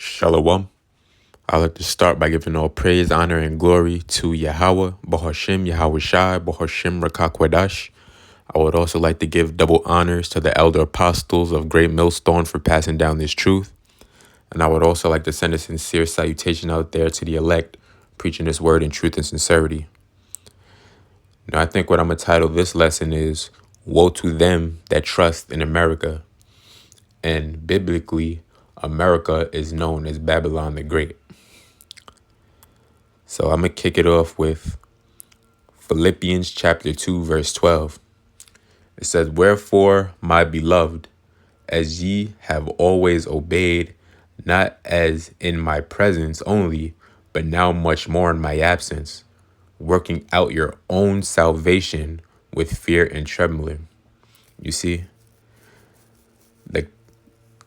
Shalom. I'd like to start by giving all praise, honor, and glory to Yahweh, Bahashim, Yahweh Shai, Bahashim, Rakakwadash. I would also like to give double honors to the elder apostles of Great Millstone for passing down this truth. And I would also like to send a sincere salutation out there to the elect, preaching this word in truth and sincerity. Now, I think what I'm going to title this lesson is, Woe to Them That Trust in America. And biblically, America is known as Babylon the Great. So I'm going to kick it off with Philippians chapter 2, verse 12. It says, Wherefore, my beloved, as ye have always obeyed, not as in my presence only, but now much more in my absence, working out your own salvation with fear and trembling. You see, like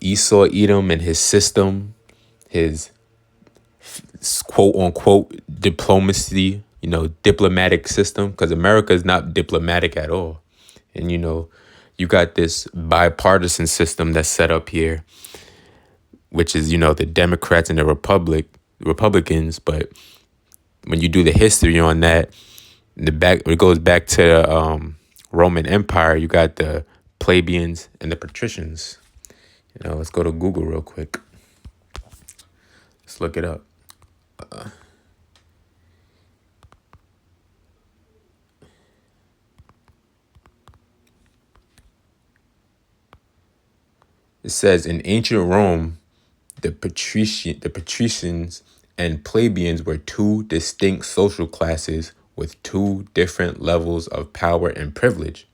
Esau, Edom, and his system, his quote unquote diplomacy, diplomatic system, because America is not diplomatic at all. And, you got this bipartisan system that's set up here, which is, the Democrats and the Republicans. But when you do the history on that, it goes back to the Roman Empire. You got the plebeians and the patricians. Let's go to Google real quick. Let's look it up. It says in ancient Rome, the patricians and plebeians were two distinct social classes with two different levels of power and privilege.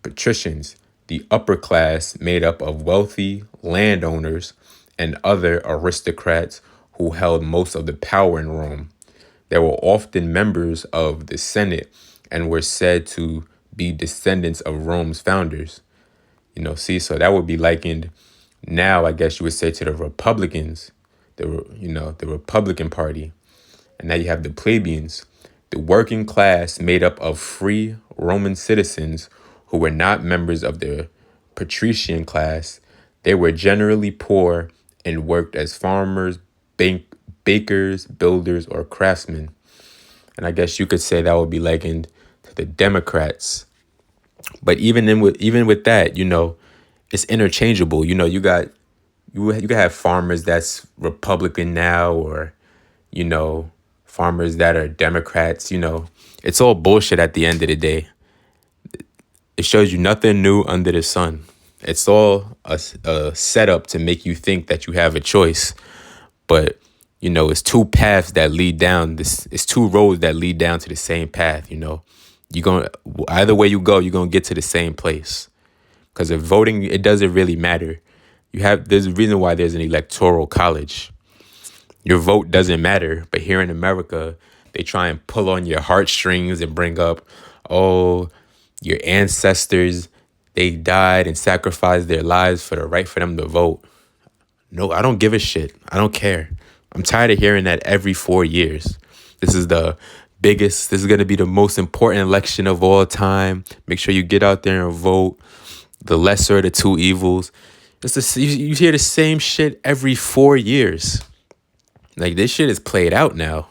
Patricians, the upper class made up of wealthy landowners and other aristocrats who held most of the power in Rome. They were often members of the Senate and were said to be descendants of Rome's founders. So that would be likened now, I guess you would say, to the Republicans, the Republican Party. And now you have the plebeians, the working class made up of free Roman citizens who were not members of the patrician class. They were generally poor and worked as farmers, bakers, builders, or craftsmen. And I guess you could say that would be likened to the Democrats. But even with that, it's interchangeable. You can have farmers that's Republican now, or farmers that are Democrats. It's all bullshit at the end of the day. It shows you nothing new under the sun. It's all a setup to make you think that you have a choice. But, it's two paths that lead down this. It's two roads that lead down to the same path. Either way you go, you're going to get to the same place. Because if voting, it doesn't really matter. There's a reason why there's an electoral college. Your vote doesn't matter. But here in America, they try and pull on your heartstrings and bring up, your ancestors, they died and sacrificed their lives for the right for them to vote. No, I don't give a shit. I don't care. I'm tired of hearing that every 4 years. This is going to be the most important election of all time. Make sure you get out there and vote. The lesser of the two evils. You hear the same shit every 4 years. Like, this shit is played out now.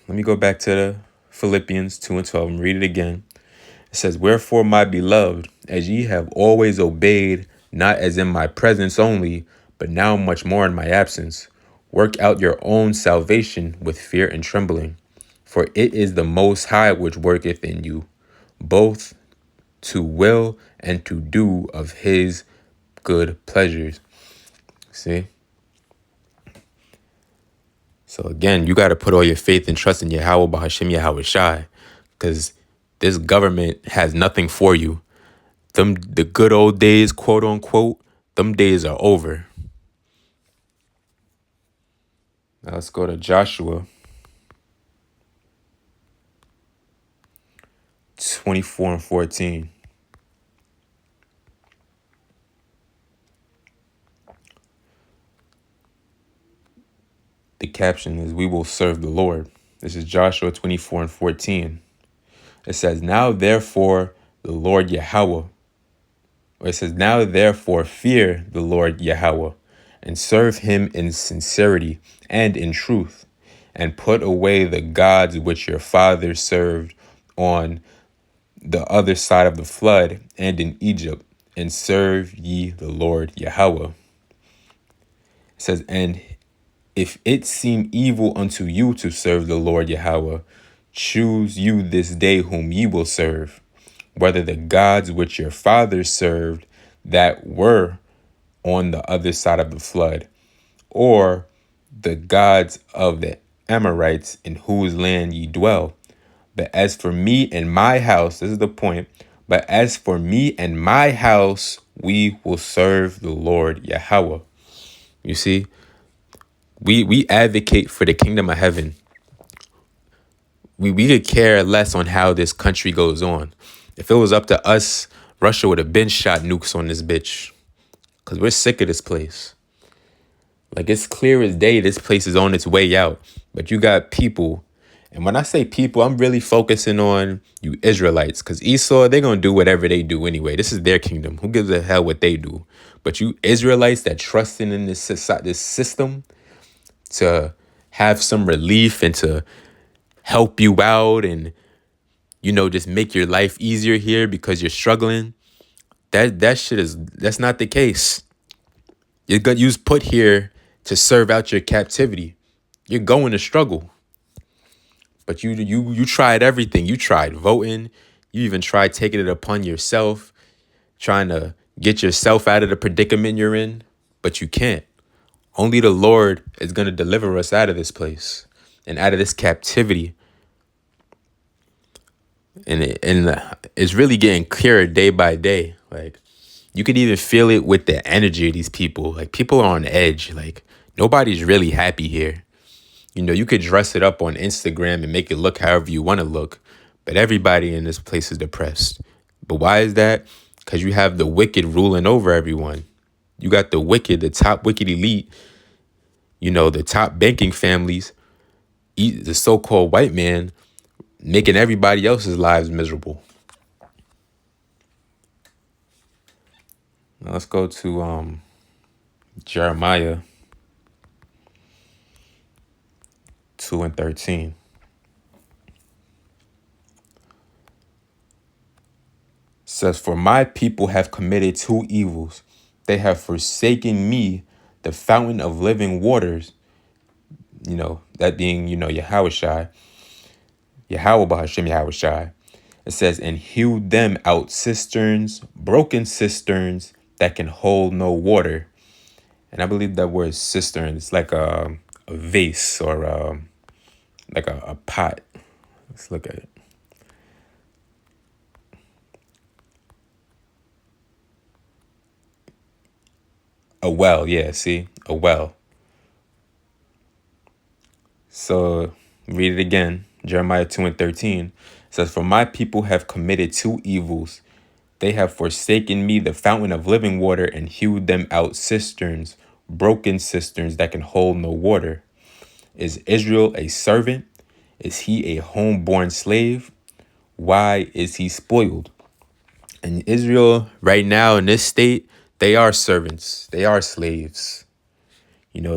Let me go back to the Philippians 2 and 12 and read it again. It says, Wherefore, my beloved, as ye have always obeyed, not as in my presence only, but now much more in my absence, work out your own salvation with fear and trembling. For it is the Most High which worketh in you, both to will and to do of his good pleasures. See? So again, you got to put all your faith and trust in Yahweh, Bahashim, Yahweh Shai, because this government has nothing for you. The good old days, quote unquote, them days are over. Now let's go to Joshua 24 and 14. The caption is, we will serve the Lord. This is Joshua 24 and 14. It says, Now therefore the Lord Yahweh. It says, now therefore fear the Lord Yahweh, and serve him in sincerity and in truth, and put away the gods which your fathers served on the other side of the flood and in Egypt, and serve ye the Lord Yahweh. It says, and if it seem evil unto you to serve the Lord Yahweh, choose you this day whom ye will serve, whether the gods which your fathers served that were on the other side of the flood, or the gods of the Amorites in whose land ye dwell. But as for me and my house, this is the point, but as for me and my house, we will serve the Lord Yahweh. You see, we advocate for the kingdom of heaven. We could care less on how this country goes on. If it was up to us, Russia would have been shot nukes on this bitch. Because we're sick of this place. Like, it's clear as day this place is on its way out. But you got people. And when I say people, I'm really focusing on you Israelites. Because Esau, they're going to do whatever they do anyway. This is their kingdom. Who gives a hell what they do? But you Israelites that trusting in this system to have some relief and to help you out and, just make your life easier here because you're struggling. That's not the case. You was put here to serve out your captivity. You're going to struggle. But you tried everything. You tried voting. You even tried taking it upon yourself, trying to get yourself out of the predicament you're in. But you can't. Only the Lord is going to deliver us out of this place and out of this captivity. And it's really getting clearer day by day. Like, you could even feel it with the energy of these people. Like, people are on edge. Like, nobody's really happy here. You could dress it up on Instagram and make it look however you want to look. But everybody in this place is depressed. But why is that? Because you have the wicked ruling over everyone. You got the wicked, the top wicked elite, the top banking families, the so-called white man, making everybody else's lives miserable. Now let's go to Jeremiah 2:13. Says, for my people have committed two evils. They have forsaken me, the fountain of living waters. That being, Yahushai. Yahweh Bahashem Yahushai. It says, and hewed them out cisterns, broken cisterns that can hold no water. And I believe that word cistern is like a vase or like a pot. Let's look at it. A well, yeah, see? A well. So read it again. Jeremiah 2:13 says, for my people have committed two evils. They have forsaken me, the fountain of living water, and hewed them out cisterns, broken cisterns that can hold no water. Is Israel a servant? Is he a homeborn slave? Why is he spoiled? And Israel right now in this state, they are servants. They are slaves,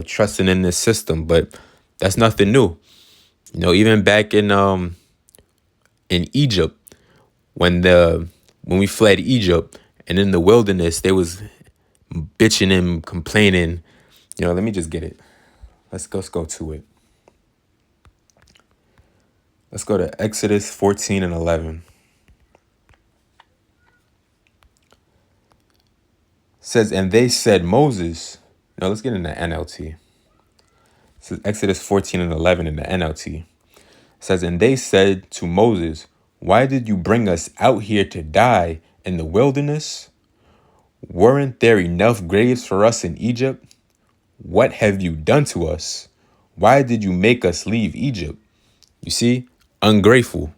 trusting in this system. But that's nothing new. Even back in Egypt, when we fled Egypt and in the wilderness, they was bitching and complaining. Let me just get it. Let's go to it. Let's go to Exodus 14:11. Says, and they said, Moses. No, let's get in the NLT. It says Exodus 14:11 in the NLT. It says, and they said to Moses, why did you bring us out here to die in the wilderness? Weren't there enough graves for us in Egypt? What have you done to us? Why did you make us leave Egypt? You see, ungrateful.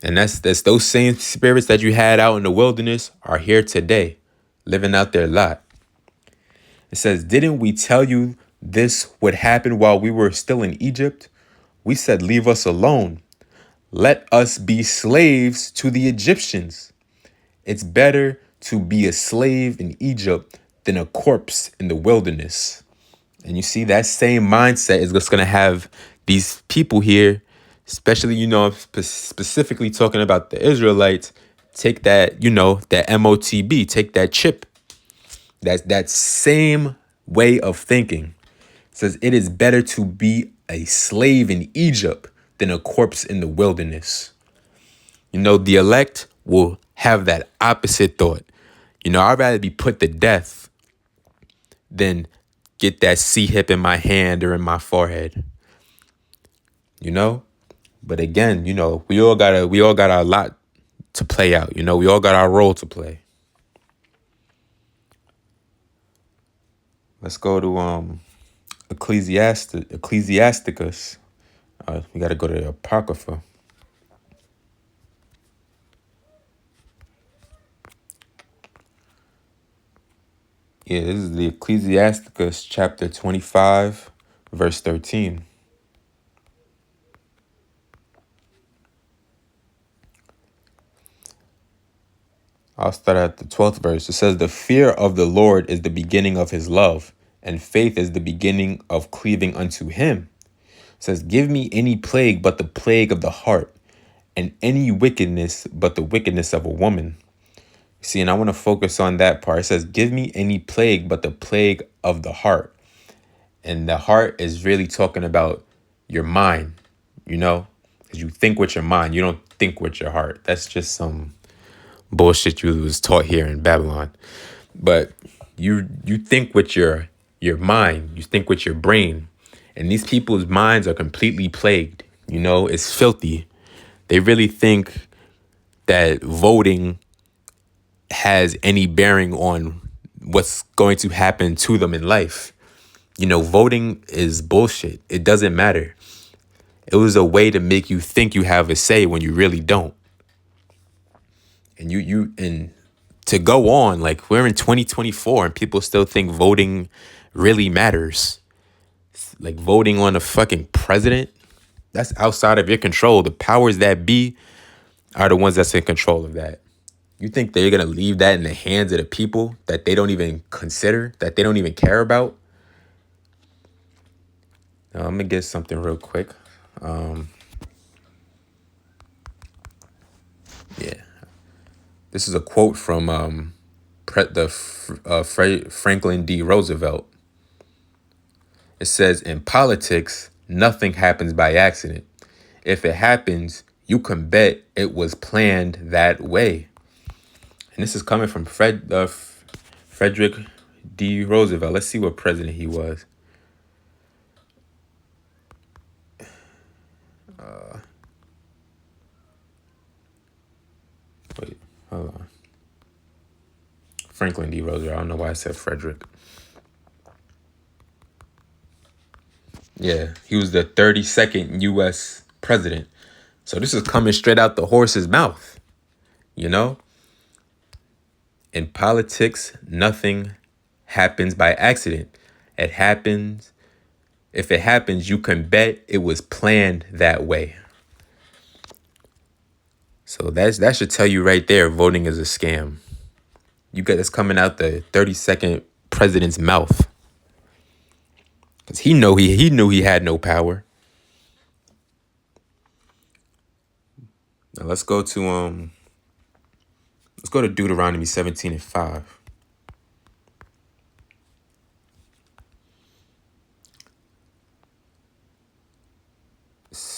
And that's those same spirits that you had out in the wilderness are here today, living out their lot. It says, didn't we tell you this would happen while we were still in Egypt? We said, leave us alone. Let us be slaves to the Egyptians. It's better to be a slave in Egypt than a corpse in the wilderness. And you see, that same mindset is just going to have these people here, especially, specifically talking about the Israelites, take that, that MOTB, take that chip. That same way of thinking. It says it is better to be a slave in Egypt than a corpse in the wilderness. The elect will have that opposite thought. I'd rather be put to death than get that C-hip in my hand or in my forehead. But again, we all got our lot to play out. We all got our role to play. Let's go to Ecclesiasticus. We got to go to the Apocrypha. Yeah, this is the Ecclesiasticus chapter 25, verse 13. I'll start at the 12th verse. It says, "The fear of the Lord is the beginning of his love, and faith is the beginning of cleaving unto him." It says, "Give me any plague but the plague of the heart, and any wickedness but the wickedness of a woman." See, and I want to focus on that part. It says, "Give me any plague but the plague of the heart." And the heart is really talking about your mind, because you think with your mind. You don't think with your heart. That's just some bullshit you was taught here in Babylon. But you think with your mind. You think with your brain. And these people's minds are completely plagued. It's filthy. They really think that voting has any bearing on what's going to happen to them in life. Voting is bullshit. It doesn't matter. It was a way to make you think you have a say when you really don't. And and to go on, like, we're in 2024 and people still think voting really matters. Like, voting on a fucking president, that's outside of your control. The powers that be are the ones that's in control of that. You think they're going to leave that in the hands of the people that they don't even consider, that they don't even care about? Now, I'm going to get something real quick. Yeah. This is a quote from Franklin D. Roosevelt. It says, "In politics, nothing happens by accident. If it happens, you can bet it was planned that way." And this is coming from Frederick D. Roosevelt. Let's see what president he was. Wait, hold on. Franklin D. Roosevelt. I don't know why I said Frederick. Yeah, he was the 32nd U.S. president. So this is coming straight out the horse's mouth. In politics, nothing happens by accident. It happens. If it happens, you can bet it was planned that way. So that should tell you right there, voting is a scam. You got this coming out the 32nd president's mouth. Because he knew he had no power. Now let's go to Deuteronomy 17:5.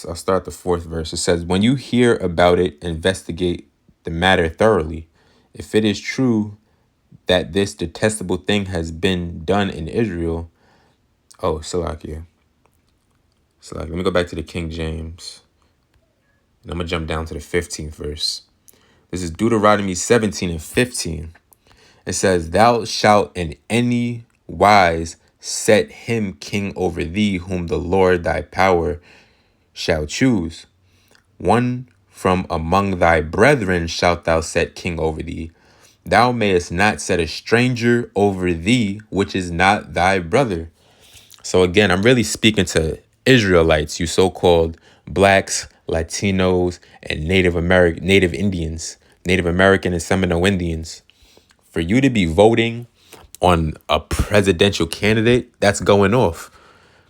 I'll start the 4th verse. It says, "When you hear about it, investigate the matter thoroughly. If it is true that this detestable thing has been done in Israel." Oh, Salakia. Let me go back to the King James. And I'm going to jump down to the 15th verse. This is Deuteronomy 17:15. It says, "Thou shalt in any wise set him king over thee, whom the Lord thy power shall choose. One from among thy brethren shalt thou set king over thee. Thou mayest not set a stranger over thee, which is not thy brother." So again, I'm really speaking to Israelites, you so-called blacks, Latinos, and Native American and Seminole Indians. For you to be voting on a presidential candidate, that's going off.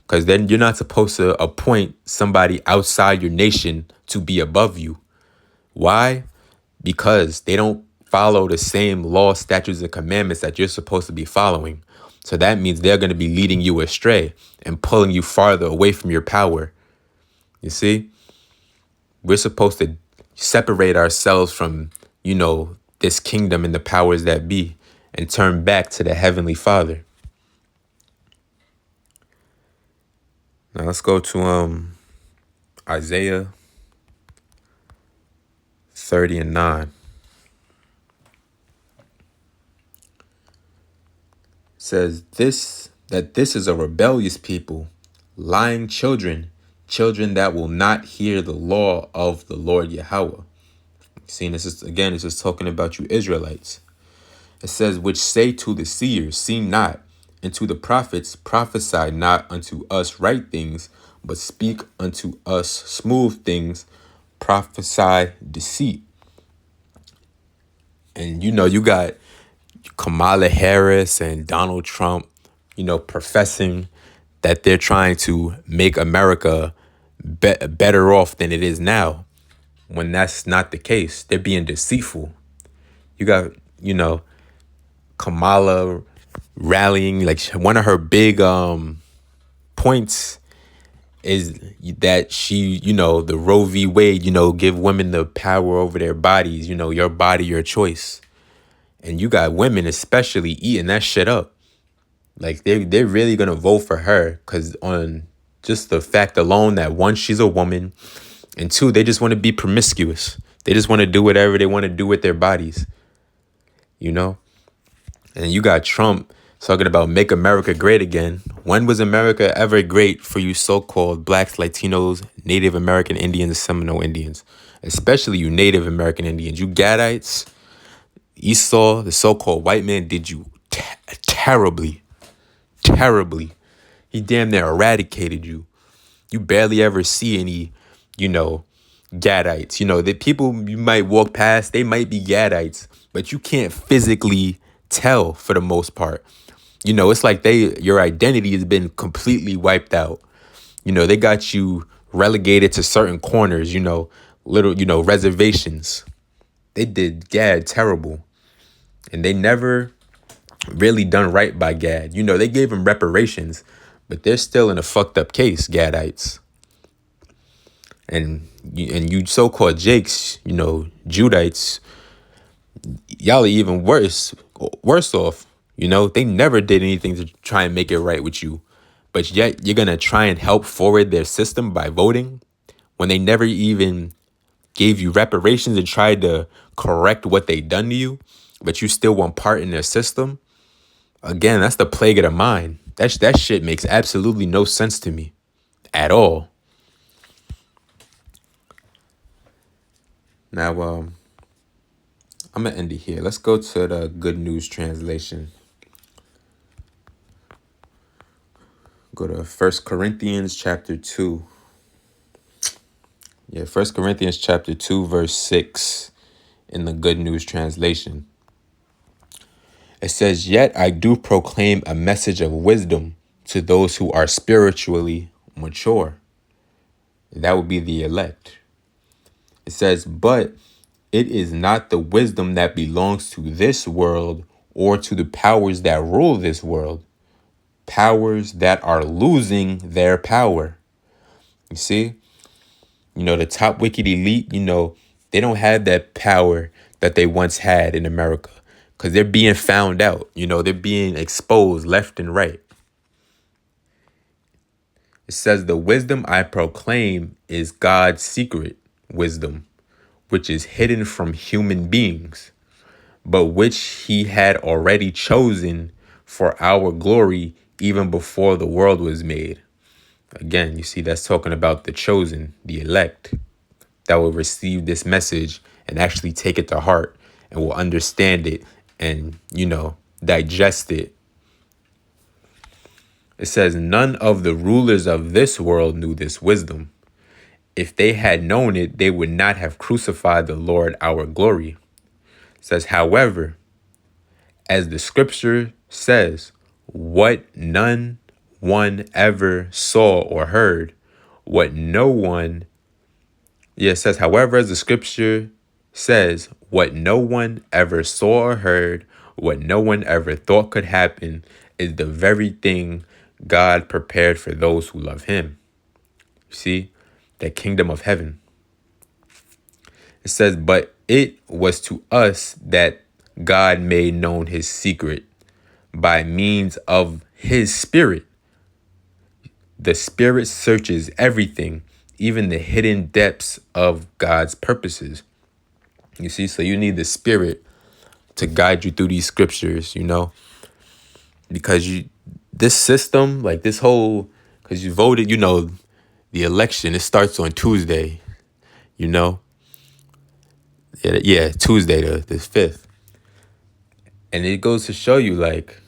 Because then you're not supposed to appoint somebody outside your nation to be above you. Why? Because they don't follow the same law, statutes, and commandments that you're supposed to be following. So that means they're going to be leading you astray and pulling you farther away from your power. You see? We're supposed to separate ourselves from, this kingdom and the powers that be and turn back to the Heavenly Father. Now let's go to Isaiah 30:9. It says this is a rebellious people, lying children that will not hear the law of the Lord Yahweh. See, this is talking about you Israelites. It says, which say to the seers, see not, and to the prophets, prophesy not unto us right things, but speak unto us smooth things, prophesy deceit. And you got Kamala Harris and Donald Trump, professing that they're trying to make America better off than it is now, when that's not the case. They're being deceitful. You got, Kamala rallying, like one of her big points is that she, the Roe v. Wade, give women the power over their bodies, your body, your choice. And you got women especially eating that shit up. Like they're really gonna vote for her because on just the fact alone that one, she's a woman, and two, they just want to be promiscuous. They just want to do whatever they want to do with their bodies. And you got Trump talking about make America great again. When was America ever great for you so-called blacks, Latinos, Native American Indians, and Seminole Indians? Especially you Native American Indians. You Gadites, Esau, the so-called white man, did you terribly. He damn near eradicated you. You barely ever see any, Gadites. The people you might walk past, they might be Gadites, but you can't physically tell for the most part. It's like your identity has been completely wiped out. They got you relegated to certain corners, little, reservations. They did Gad terrible. And they never really done right by Gad. They gave him reparations, but they're still in a fucked up case, Gadites. And you so-called Jakes, Judites, y'all are even worse off. They never did anything to try and make it right with you. But yet you're going to try and help forward their system by voting when they never even gave you reparations and tried to correct what they done to you, but you still want part in their system. Again, that's the plague of the mind. That shit makes absolutely no sense to me at all. Now, I'm going to end it here. Let's go to the Good News Translation. Go to 1 Corinthians chapter 2. Yeah, 1 Corinthians chapter 2, verse 6 in the Good News Translation. It says, yet I do proclaim a message of wisdom to those who are spiritually mature. That would be the elect. It says, but it is not the wisdom that belongs to this world or to the powers that rule this world. Powers that are losing their power. You see? The top wicked elite, they don't have that power that they once had in America because they're being found out. They're being exposed left and right. It says, the wisdom I proclaim is God's secret wisdom, which is hidden from human beings, but which he had already chosen for our glory even before the world was made. Again, you see, that's talking about the chosen, the elect, that will receive this message and actually take it to heart and will understand it and, digest it. It says, none of the rulers of this world knew this wisdom. If they had known it, they would not have crucified the Lord our glory. It says, however, As the scripture says, what none one ever saw or heard, what no one, it says, however, as the scripture says, what no one ever saw or heard, what no one ever thought could happen, is the very thing God prepared for those who love him. You see, the kingdom of heaven. It says, but it was to us that God made known his secret by means of his spirit. The spirit searches everything, even the hidden depths of God's purposes. You see, so you need the spirit to guide you through these scriptures, because this system, like this whole, because you voted, the election, it starts on Tuesday, Tuesday, the 5th. And it goes to show you, like,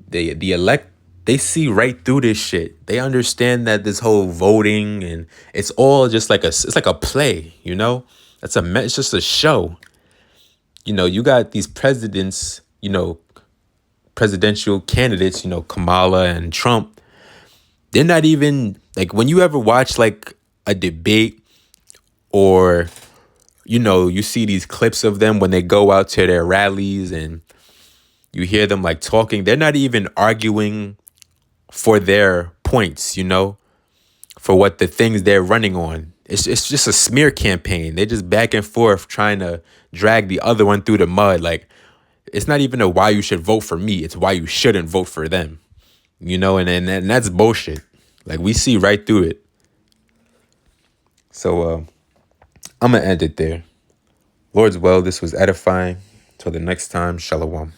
they see right through this shit. They understand that this whole voting and it's all just like it's like a play, it's just a show. You got these presidents, presidential candidates, Kamala and Trump. They're not even, like, when you ever watch like a debate, or you see these clips of them when they go out to their rallies and you hear them like talking, they're not even arguing for their points, for what the things they're running on. It's just a smear campaign. They're just back and forth trying to drag the other one through the mud. Like, it's not even a why you should vote for me. It's why you shouldn't vote for them, and that's bullshit. Like, we see right through it. So I'm going to end it there. Lord's well, this was edifying. Till the next time, shalom.